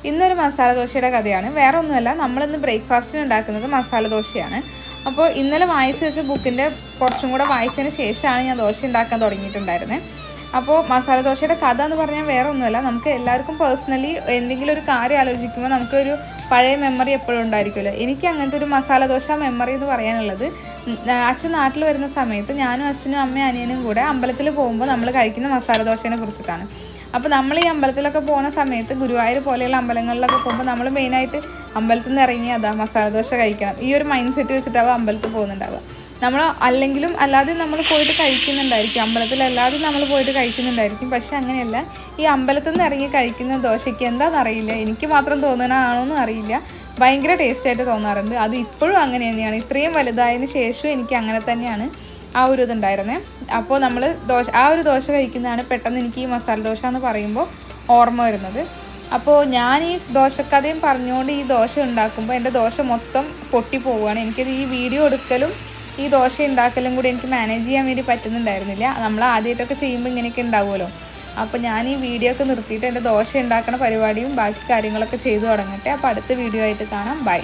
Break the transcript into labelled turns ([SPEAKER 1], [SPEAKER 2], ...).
[SPEAKER 1] ഇന്നൊരു മസാല ദോശയുടെ കഥയാണ്. വേറെ ഒന്നുമല്ല, നമ്മളിന്ന് ബ്രേക്ക്ഫാസ്റ്റിന് ഉണ്ടാക്കുന്നത് മസാല ദോശയാണ്. അപ്പോൾ ഇന്നലെ വായിച്ചു വെച്ച ബുക്കിൻ്റെ കുറച്ചും കൂടെ വായിച്ചതിന് ശേഷമാണ് ഞാൻ ദോശ ഉണ്ടാക്കാൻ തുടങ്ങിയിട്ടുണ്ടായിരുന്നത്. അപ്പോൾ മസാല ദോശയുടെ കഥ എന്ന് പറഞ്ഞാൽ വേറെ ഒന്നുമല്ല, നമുക്ക് എല്ലാവർക്കും പേഴ്സണലി എന്തെങ്കിലും ഒരു കാര്യം ആലോചിക്കുമ്പോൾ നമുക്കൊരു പഴയ മെമ്മറി എപ്പോഴും ഉണ്ടായിരിക്കുമല്ലോ. എനിക്ക് അങ്ങനത്തെ ഒരു മസാല ദോശ മെമ്മറി എന്ന് പറയാനുള്ളത്, അച്ഛൻ നാട്ടിൽ വരുന്ന സമയത്ത് ഞാനും അച്ഛനും അമ്മയും അനിയനും കൂടെ അമ്പലത്തിൽ പോകുമ്പോൾ നമ്മൾ കഴിക്കുന്ന മസാല ദോശേനെ കുറിച്ചിട്ടാണ്. അപ്പോൾ നമ്മൾ ഈ അമ്പലത്തിലൊക്കെ പോകുന്ന സമയത്ത് ഗുരുവായൂർ പോലെയുള്ള അമ്പലങ്ങളിലൊക്കെ പോകുമ്പോൾ നമ്മൾ മെയിനായിട്ട് അമ്പലത്തിൽ നിന്ന് ഇറങ്ങി അതാ മസാല ദോശ കഴിക്കണം, ഈ ഒരു മൈൻഡ് സെറ്റ് വെച്ചിട്ടാവും അമ്പലത്തിൽ പോകുന്നുണ്ടാവുക. നമ്മൾ അല്ലെങ്കിലും അല്ലാതെ നമ്മൾ പോയിട്ട് കഴിക്കുന്നുണ്ടായിരിക്കും, അമ്പലത്തിലല്ലാതെ നമ്മൾ പോയിട്ട് കഴിക്കുന്നുണ്ടായിരിക്കും. പക്ഷെ അങ്ങനെയല്ല, ഈ അമ്പലത്തിൽ നിന്ന് ഇറങ്ങി കഴിക്കുന്ന ദോശയ്ക്ക് എന്താണെന്നറിയില്ല, എനിക്ക് മാത്രം തോന്നുന്നതാണോന്നും അറിയില്ല, ഭയങ്കര ടേസ്റ്റായിട്ട് തോന്നാറുണ്ട്. അത് ഇപ്പോഴും അങ്ങനെ തന്നെയാണ്. ഇത്രയും വലുതായതിന് ശേഷവും എനിക്ക് അങ്ങനെ തന്നെയാണ് ആ ഒരു ഇതുണ്ടായിരുന്നത്. അപ്പോൾ നമ്മൾ ആ ഒരു ദോശ കഴിക്കുന്നതാണ് പെട്ടെന്ന് എനിക്ക് ഈ മസാല ദോശ എന്ന് പറയുമ്പോൾ ഓർമ്മ വരുന്നത്. അപ്പോൾ ഞാൻ ഈ ദോശക്കഥയും പറഞ്ഞുകൊണ്ട് ഈ ദോശ ഉണ്ടാക്കുമ്പോൾ എൻ്റെ ദോശ മൊത്തം പൊട്ടിപ്പോവുകയാണ്. എനിക്കത് ഈ വീഡിയോ എടുക്കലും ഈ ദോശ ഉണ്ടാക്കലും കൂടി എനിക്ക് മാനേജ് ചെയ്യാൻ വേണ്ടി പറ്റുന്നുണ്ടായിരുന്നില്ല. നമ്മൾ ആദ്യമായിട്ടൊക്കെ ചെയ്യുമ്പോൾ ഇങ്ങനെയൊക്കെ ഉണ്ടാവുമല്ലോ. അപ്പോൾ ഞാൻ ഈ വീഡിയോ ഒക്കെ നിർത്തിയിട്ട് എൻ്റെ ദോശ ഉണ്ടാക്കുന്ന പരിപാടിയും ബാക്കി കാര്യങ്ങളൊക്കെ ചെയ്തു തുടങ്ങട്ടെ. അപ്പോൾ അടുത്ത വീഡിയോ ആയിട്ട് കാണാം. ബൈ.